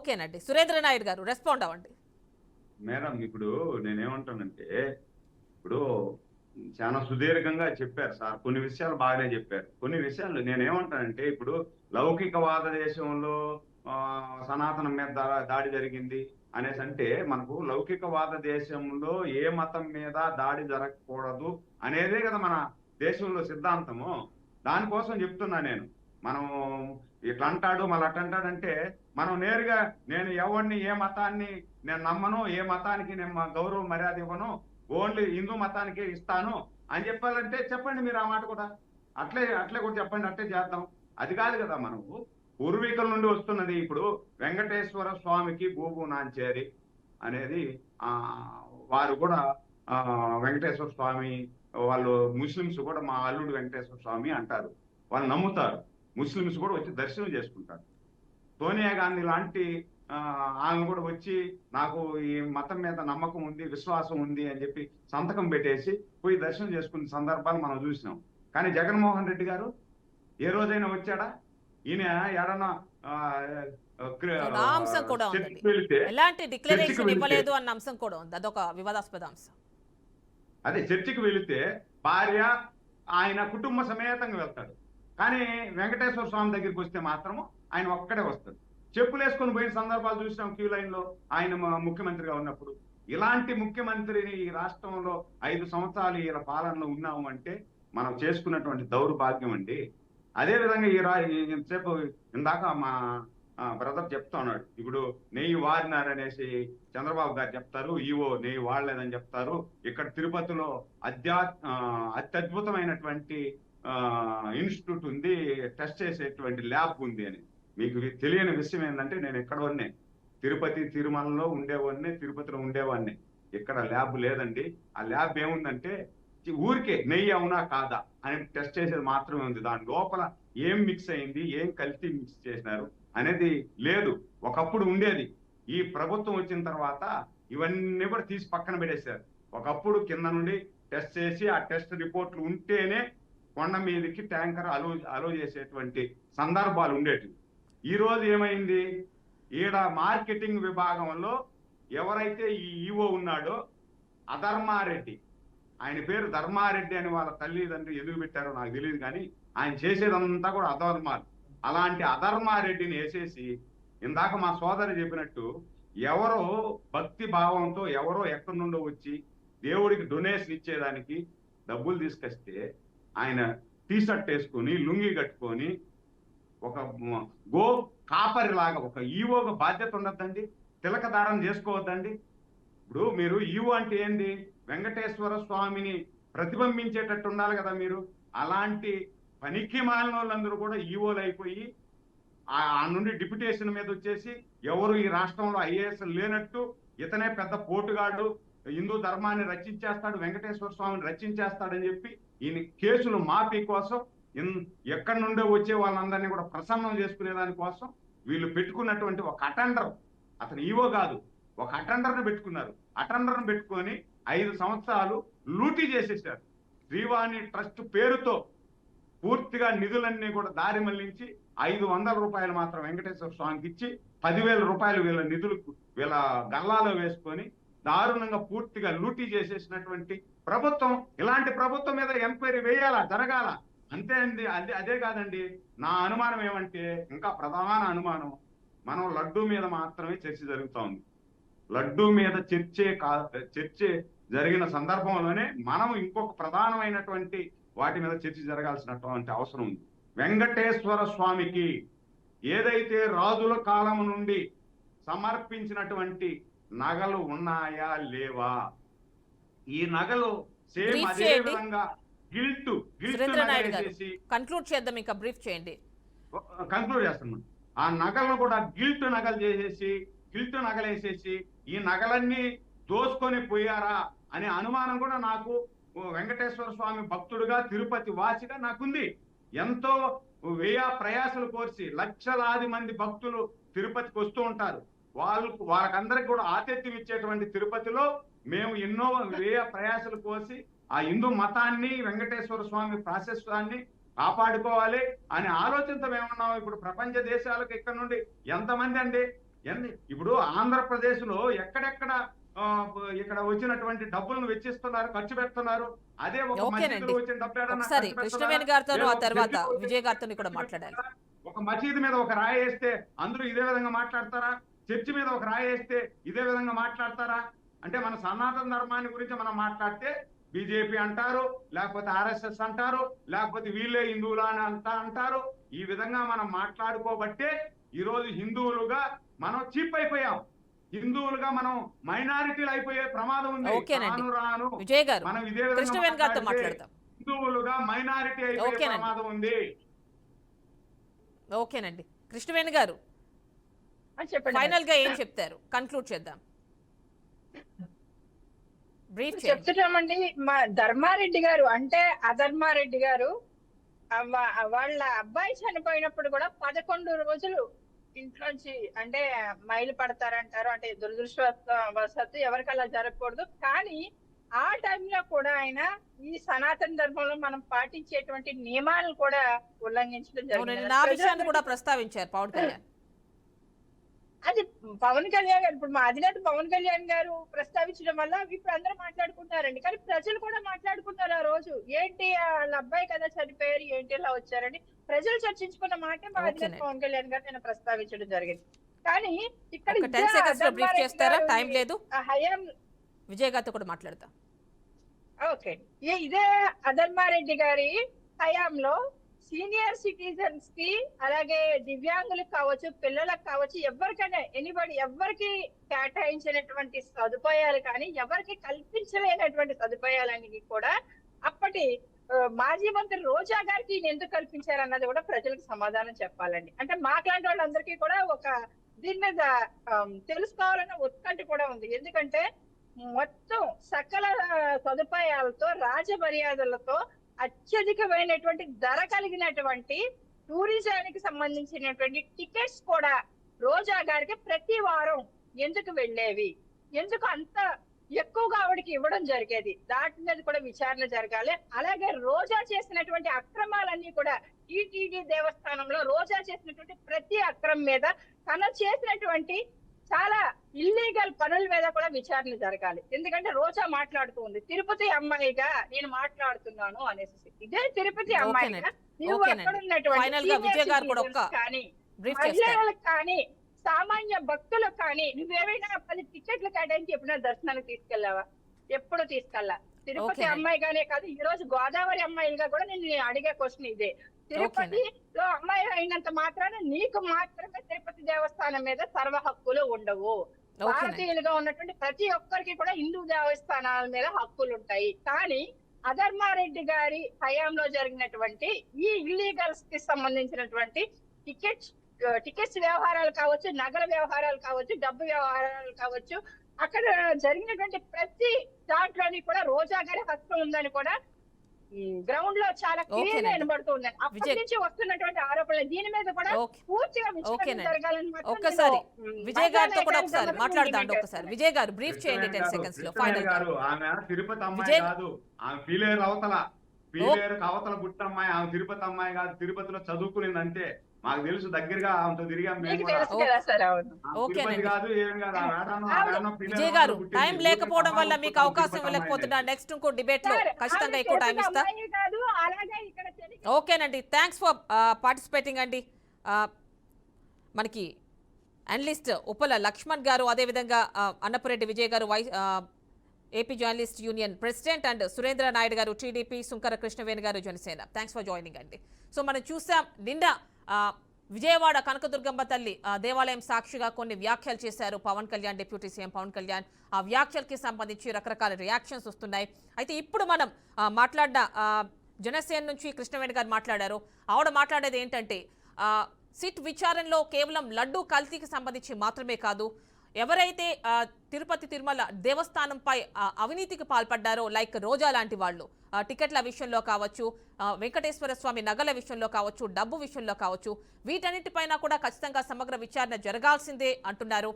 ఓకేనండి. సురేంద్ర నాయుడు గారు రెస్పాండ్ అవ్వండి. మేడం ఇప్పుడు నేనేమంటానంటే, ఇప్పుడు చాలా సుదీర్ఘంగా చెప్పారు సార్. కొన్ని విషయాలు బాగానే చెప్పారు. కొన్ని విషయాలు నేనేమంటానంటే, ఇప్పుడు లౌకికవాద దేశంలో సనాతనం మీద దాడి జరిగింది అనేసంటే, మనకు లౌకికవాద దేశంలో ఏ మతం మీద దాడి జరగకూడదు అనేదే కదా మన దేశంలో సిద్ధాంతము. దానికోసం చెప్తున్నా నేను. మనం ఇట్లా అంటాడు, మళ్ళీ అట్లా అంటాడంటే, మనం నేరుగా నేను ఎవరిని ఏ మతాన్ని నేను నమ్మను, ఏ మతానికి నేను మా గౌరవ మర్యాద ఇవ్వను, ఓన్లీ హిందూ మతానికే ఇస్తాను అని చెప్పాలంటే చెప్పండి మీరు ఆ మాట కూడా. అట్లే అట్లే కూడా చెప్పండి, అట్లే చేద్దాం. అది కాదు కదా మనకు పూర్వీకుల నుండి వస్తున్నది. ఇప్పుడు వెంకటేశ్వర స్వామికి భూభు నాంచేరి అనేది ఆ వారు కూడా వెంకటేశ్వర స్వామి వాళ్ళు ముస్లిమ్స్ కూడా మా అల్లుడు వెంకటేశ్వర స్వామి అంటారు. వాళ్ళు నమ్ముతారు. ముస్లిమ్స్ కూడా వచ్చి దర్శనం చేసుకుంటారు. సోనియా గాంధీ లాంటి ఆమె కూడా వచ్చి నాకు ఈ మతం మీద నమ్మకం ఉంది, విశ్వాసం ఉంది అని చెప్పి సంతకం పెట్టేసి పోయి దర్శనం చేసుకునే సందర్భాలు మనం చూసినాం. కానీ జగన్మోహన్ రెడ్డి గారు ఏ రోజైనా వచ్చాడా? ఈయన ఎడన్నా అంశం కూడా ఉందండి. వెళితే ఎలాంటి డిక్లరేషన్ ఇవ్వలేదు అన్న అంశం కూడా ఉంది. అదొక వివాదాస్పద అంశం. అదే చర్చికి వెళితే భార్య ఆయన కుటుంబ సమేతంగా వెళ్తాడు. కానీ వెంకటేశ్వర స్వామి దగ్గరికి వస్తే మాత్రము ఆయన ఒక్కడే వస్తాడు. చెప్పులు వేసుకొని పోయిన సందర్భాలు చూసినాం క్యూ లైన్ లో ఆయన ముఖ్యమంత్రిగా ఉన్నప్పుడు. ఇలాంటి ముఖ్యమంత్రిని ఈ రాష్ట్రంలో 5 సంవత్సరాలు ఈయన పాలనలో ఉన్నాము అంటే మనం చేసుకున్నటువంటి దౌర్భాగ్యం అండి. అదే విధంగా ఇంతసేపు ఇందాక మా బ్రదర్ చెప్తా ఉన్నాడు. ఇప్పుడు నెయ్యి వారినారనేసి చంద్రబాబు గారు చెప్తారు, ఈవో నెయ్యి వాడలేదని చెప్తారు. ఇక్కడ తిరుపతిలో అత్యద్భుతమైనటువంటి ఇన్స్టిట్యూట్ ఉంది, టెస్ట్ చేసేటువంటి ల్యాబ్ ఉంది అని. మీకు తెలియని విషయం ఏంటంటే, నేను ఎక్కడోనే తిరుపతి తిరుమలలో ఉండేవాడిని, తిరుపతిలో ఉండేవాడిని. ఇక్కడ ల్యాబ్ లేదండి. ఆ ల్యాబ్ ఏముందంటే ఊరికే నెయ్యి అవునా కాదా అని టెస్ట్ చేసేది మాత్రమే ఉంది. దాని లోపల ఏం మిక్స్ అయింది, ఏం కల్తీ మిక్స్ చేసినారు అనేది లేదు. ఒకప్పుడు ఉండేది. ఈ ప్రభుత్వం వచ్చిన తర్వాత ఇవన్నీ కూడా తీసి పక్కన పెట్టేశారు. ఒకప్పుడు కింద నుండి టెస్ట్ చేసి ఆ టెస్ట్ రిపోర్ట్లు ఉంటేనే కొండ మీదకి ట్యాంకర్ అలో చేసేటువంటి సందర్భాలు ఉండేటివి. ఈ రోజు ఏమైంది? ఈడ మార్కెటింగ్ విభాగంలో ఎవరైతే ఈ ఈవో ఉన్నాడో అధర్మారెడ్డి, ఆయన పేరు ధర్మారెడ్డి అని వాళ్ళ తల్లిదండ్రులు ఎందుకు పెట్టారో నాకు తెలియదు, కానీ ఆయన చేసేదంతా కూడా అధర్మాలు. అలాంటి అధర్మారెడ్డిని వేసేసి ఇందాక మా సోదరి చెప్పినట్టు ఎవరో భక్తి భావంతో ఎవరో ఎక్కడి నుండో వచ్చి దేవుడికి డొనేషన్ ఇచ్చేదానికి డబ్బులు తీసుకొస్తే ఆయన టీ షర్ట్ వేసుకొని లుంగి కట్టుకొని ఒక గో కాపరి లాగా ఒక ఈవోగా బాధ్యత ఉండద్దండి, తిలకదారం చేసుకోవద్దండి. ఇప్పుడు మీరు ఈవో అంటే ఏంది? వెంకటేశ్వర స్వామిని ప్రతిబింబించేటట్టు ఉండాలి కదా మీరు. అలాంటి పనికి మాలిన వాళ్ళందరూ కూడా ఈవోలు అయిపోయి ఆ నుండి డిప్యుటేషన్ మీద వచ్చేసి ఎవరు ఈ రాష్ట్రంలో ఐఏఎస్ లేనట్టు ఇతనే పెద్ద పోటుగాడు, హిందూ ధర్మాన్ని రచించేస్తాడు, వెంకటేశ్వర స్వామిని రచించేస్తాడని చెప్పి ఈయన కేసులు మాఫీ కోసం ఎక్కడి నుండో వచ్చే వాళ్ళందరినీ కూడా ప్రసన్నం చేసుకునే దానికోసం వీళ్ళు పెట్టుకున్నటువంటి ఒక అటెండర్, అతను ఈవో కాదు, ఒక అటెండర్ని పెట్టుకున్నారు. అటెండర్ని పెట్టుకొని 5 సంవత్సరాలు లూటీ చేసేసారు. శ్రీవాణి ట్రస్ట్ పేరుతో పూర్తిగా నిధులన్నీ కూడా దారి మళ్లించి 500 రూపాయలు మాత్రం వెంకటేశ్వర స్వామికి ఇచ్చి 10,000 రూపాయలు వీళ్ళ నిధులకు వీళ్ళ గల్లాలో వేసుకొని దారుణంగా పూర్తిగా లూటీ చేసేసినటువంటి ప్రభుత్వం. ఇలాంటి ప్రభుత్వం మీద ఎంక్వైరీ వేయాలా, జరగాల, అంతే అండి. అదే కాదండి. నా అనుమానం ఏమంటే, ఇంకా ప్రధాన అనుమానం, మనం లడ్డూ మీద మాత్రమే చర్చ జరుగుతూ ఉంది. లడ్డూ మీద చర్చ జరిగిన సందర్భంలోనే మనం ఇంకొక ప్రధానమైనటువంటి వాటి మీద చర్చ జరగాల్సినటువంటి అవసరం ఉంది. వెంకటేశ్వర స్వామికి ఏదైతే రాజుల కాలం నుండి సమర్పించినటువంటి నగలు ఉన్నాయా లేవా? ఈ నగలు సేమ్ అదే విధంగా గిల్ట్ నగలేసేసి కంక్లూడ్ చేద్దాం, ఇంకా బ్రీఫ్ చేయండి. కంక్లూడ్ చేస్తున్నాం. ఆ నగలను కూడా గిల్ట్ నగలేసేసి ఈ నగలన్నీ దోసుకొని పోయారా అనే అనుమానం కూడా నాకు వెంకటేశ్వర స్వామి భక్తుడుగా, తిరుపతి వాసిగా నాకుంది. ఎంతో వ్యయ ప్రయాసలు కోర్చి లక్షలాది మంది భక్తులు తిరుపతికి వస్తూ ఉంటారు. వాళ్ళకందరికి కూడా ఆతిథ్యం ఇచ్చేటువంటి తిరుపతిలో మేము ఎన్నో వ్యయ ప్రయాసలు కోసి ఆ హిందూ మతాన్ని, వెంకటేశ్వర స్వామి ప్రాశస్త్యాన్ని కాపాడుకోవాలి అనే ఆలోచనతో మేమున్నాం. ఇప్పుడు ప్రపంచ దేశాలకు ఇక్కడ నుండి ఎంతమంది అండి ఇప్పుడు ఆంధ్రప్రదేశ్ లో ఎక్కడెక్కడ ఇక్కడ వచ్చినటువంటి డబ్బులను వెచ్చిస్తున్నారు, ఖర్చు పెడుతున్నారు. అదే ఒక మసీదులో ఓకేనండి. వచ్చిన డబ్బు ఏడన్నా ఒకసారి ఖర్చు పెడుతున్నారా? కృష్ణవేణి గారితోనూ లేదా ఆ ఒక తర్వాత చర్చిలో విజయ్ గారితో కూడా ఖర్చు మాట్లాడాలి. పెడుతున్నారా? ఒక మసీదు మీద ఒక రాయి వేస్తే అందరూ ఇదే విధంగా మాట్లాడతారా? చర్చి మీద ఒక రాయి వేస్తే ఇదే విధంగా మాట్లాడతారా? అంటే మన సనాతన ధర్మాన్ని గురించి మనం మాట్లాడితే బీజేపీ అంటారు, లేకపోతే ఆర్ఎస్ఎస్ అంటారు, లేకపోతే వీళ్ళే హిందువులు అని అంటారు. ఈ విధంగా మనం మాట్లాడుకోబట్టే ఈరోజు హిందువులుగా మనం చీప్ అయిపోయాం. హిందువులుగా మనం మైనారిటీలు అయిపోయే ప్రమాదం ఉంది. ఓకేనండి రాను రాను విజయ్ గారు, మనం ఇదే విధంగా కృష్ణవేణి గారితో మాట్లాడితే మాట్లాడతాం. హిందువులుగా మైనారిటీ అయిపోయే ఓకేనండి. ప్రమాదం ఉంది. ఓకేనండి కృష్ణవేణి గారు, చెప్పండి. ఫైనల్ గా ఏం చెప్తారు? కన్క్లూడ్ చేద్దాం. బ్రీఫ్ చేయండి. చెప్తున్నామండి, మా ధర్మారెడ్డి గారు అంటే అధర్మారెడ్డి గారు వాళ్ళ అబ్బాయి చనిపోయినప్పుడు కూడా 11 రోజులు ఇంట్లోంచి అంటే మైలు పడతారంటారు. అంటే దురదృష్టవశాత్తు ఎవరికి అలా జరగకూడదు. కానీ ఆ టైంలో కూడా ఆయన ఈ సనాతన ధర్మంలో మనం పాటించేటువంటి నియమాలను కూడా ఉల్లంఘించడం జరిగింది. నా విషయాన్ని కూడా ప్రస్తావించారు పవన్ కళ్యాణ్. అది పవన్ కళ్యాణ్ గారు, ఇప్పుడు మా అధినేత పవన్ కళ్యాణ్ గారు ప్రస్తావించడం వల్ల ఇప్పుడు అందరూ మాట్లాడుకుంటారండి. కానీ ప్రజలు కూడా మాట్లాడుకున్నారు ఆ రోజు. ఏంటి వాళ్ళ అబ్బాయి కదా చనిపోయారు, ఏంటి ఇలా వచ్చారని ప్రజలు చర్చించుకున్న మాటే మా అధినేత పవన్ కళ్యాణ్ గారు నేను ప్రస్తావించడం జరిగింది. కానీ ఇక్కడ 10 seconds లో బ్రీఫ్ చేస్తారా? టైం లేదు. హయాం విజయ్ గారితో కూడా మాట్లాడతాం. ఓకే, ఇదే అధర్మారెడ్డి గారి హయాంలో సీనియర్ సిటిజన్స్ కి, అలాగే దివ్యాంగులకు కావచ్చు, పిల్లలకు కావచ్చు, ఎవరికైనా ఎవరికి కేటాయించినటువంటి సదుపాయాలు కానీ ఎవరికి కల్పించలేనటువంటి సదుపాయాలన్నీ కూడా అప్పటి మాజీ మంత్రి రోజా గారికి ఈయన ఎందుకు కల్పించారన్నది కూడా ప్రజలకు సమాధానం చెప్పాలండి. అంటే మాట్లాంటి వాళ్ళందరికీ కూడా ఒక దీని మీద తెలుసుకోవాలన్న ఉత్కంఠ కూడా ఉంది. ఎందుకంటే మొత్తం సకల సదుపాయాలతో, రాజమర్యాదలతో, అత్యధికమైనటువంటి ధర కలిగినటువంటి టూరిజానికి సంబంధించినటువంటి టికెట్స్ కూడా రోజా గారికి ప్రతి వారం ఎందుకు వెళ్ళేవి, ఎందుకు అంత ఎక్కువగా ఆవిడకి ఇవ్వడం జరిగేది, దాటి మీద కూడా విచారణ జరగాలి. అలాగే రోజా చేసినటువంటి అక్రమాలన్నీ కూడా టీటీడీ దేవస్థానంలో రోజా చేసినటువంటి ప్రతి అక్రమం మీద, తను చేసినటువంటి చాలా ఇల్లీగల్ పనుల మీద కూడా విచారణ జరగాలి. ఎందుకంటే రోజా మాట్లాడుతూ ఉంది, తిరుపతి అమ్మాయిగా నేను మాట్లాడుతున్నాను అనేసి. ఇదే తిరుపతి అమ్మాయిగా నువ్వు అక్కడ ఉన్నటువంటి కానీ మహిళలకు కానీ సామాన్య భక్తులకు కానీ నువ్వేమైనా 10 టికెట్లు కేటాయించి ఎప్పుడైనా దర్శనానికి తీసుకెళ్లావా? ఎప్పుడు తీసుకెళ్ళా. తిరుపతి అమ్మాయిగానే కాదు, ఈ రోజు గోదావరి అమ్మాయిలుగా కూడా నేను అడిగే క్వశ్చన్ ఇదే. తిరుపతిలో అమ్మాయి అయినంత మాత్రాన నీకు మాత్రమే తిరుపతి దేవస్థానం మీద సర్వ హక్కులు ఉండవు. భారతీయులుగా ఉన్నటువంటి ప్రతి ఒక్కరికి కూడా హిందూ దేవస్థానాల మీద హక్కులు ఉంటాయి. కానీ అధర్మారెడ్డి గారి హయాంలో జరిగినటువంటి ఈ ఇల్లీగల్స్ కి సంబంధించినటువంటి టికెట్స్ వ్యవహారాలు కావచ్చు, నగల వ్యవహారాలు కావచ్చు, డబ్బు వ్యవహారాలు కావచ్చు, అక్కడ జరిగినటువంటి ప్రతి దాంట్లోని కూడా రోజా గారి హక్కు ఉందని కూడా గ్రౌండ్ లో చాలా క్లియర్ గా వినబడుతుంది. అప్పటి నుంచి వస్తున్నటువంటి ఆరోపణలు దీని మీద కూడా పూర్తిగా విచారణ జరగాలని ఒక్కసారి విజయ్ గారితో కూడా ఒకసారి మాట్లాడదాం. ఒకసారి విజయ్ గారు బ్రీఫ్ చేయండి 10 seconds లో. ఫైనల్ గారు ఆమె తిరుపతి అమ్మాయి కాదు, ఆమె పీలేరు అవతల పుట్టిన అమ్మాయి, ఆమె తిరుపతి అమ్మాయి కాదు. తిరుపతిలో చదువుకునింది అంతే. మాకు తెలుసు, దగ్గరగా ఆమెతో తిరిగాం మేము కూడా. విజయ్ గారు, టైం లేకపోవడం వల్ల మీకు అవకాశం ఇవ్వలేకపోతున్నా. నెక్స్ట్ ఇంకో డిబేట్ లో ఖచ్చితంగా ఎక్కువ టైం ఇస్తా. ఓకేనండి, థ్యాంక్స్ ఫర్ పార్టిసిపేటింగ్ అండి. మనకి అనలిస్ట్ ఉప్పల లక్ష్మణ్ గారు, అదేవిధంగా అన్నపురెడ్డి విజయ్ గారు, AP journalist union president, and Surendra Naidu గారు టీడీపీ, సుంకర కృష్ణవేణి గారు జనసేన. థ్యాంక్స్ ఫర్ జాయినింగ్ అండి. సో మనం చూసాం నిన్న విజయవాడ కనకదుర్గమ్మ తల్లి దేవాలయం సాక్షిగా కొన్ని వ్యాఖ్యలు చేశారు పవన్ కళ్యాణ్, డిప్యూటీ సీఎం పవన్ కళ్యాణ్. ఆ వ్యాఖ్యలకి సంబంధించి రకరకాల రియాక్షన్స్ వస్తున్నాయి. అయితే ఇప్పుడు మనం మాట్లాడిన జనసేన నుంచి కృష్ణవేణి గారు మాట్లాడారు. ఆవిడ మాట్లాడేది ఏంటంటే సిట్ విచారణలో కేవలం లడ్డూ కల్తీకి సంబంధించి మాత్రమే కాదు, ఎవరైతే తిరుపతి తిరుమల దేవస్థానంపై అవినీతికి పాల్పడ్డారో, లైక్ రోజా లాంటి వాళ్ళు, టికెట్ల విషయంలో కావచ్చు, వెంకటేశ్వర స్వామి నగల విషయంలో కావచ్చు, డబ్బు విషయంలో కావచ్చు, వీటన్నిటిపైన కూడా ఖచ్చితంగా సమగ్ర విచారణ జరగాల్సిందే అంటున్నారు.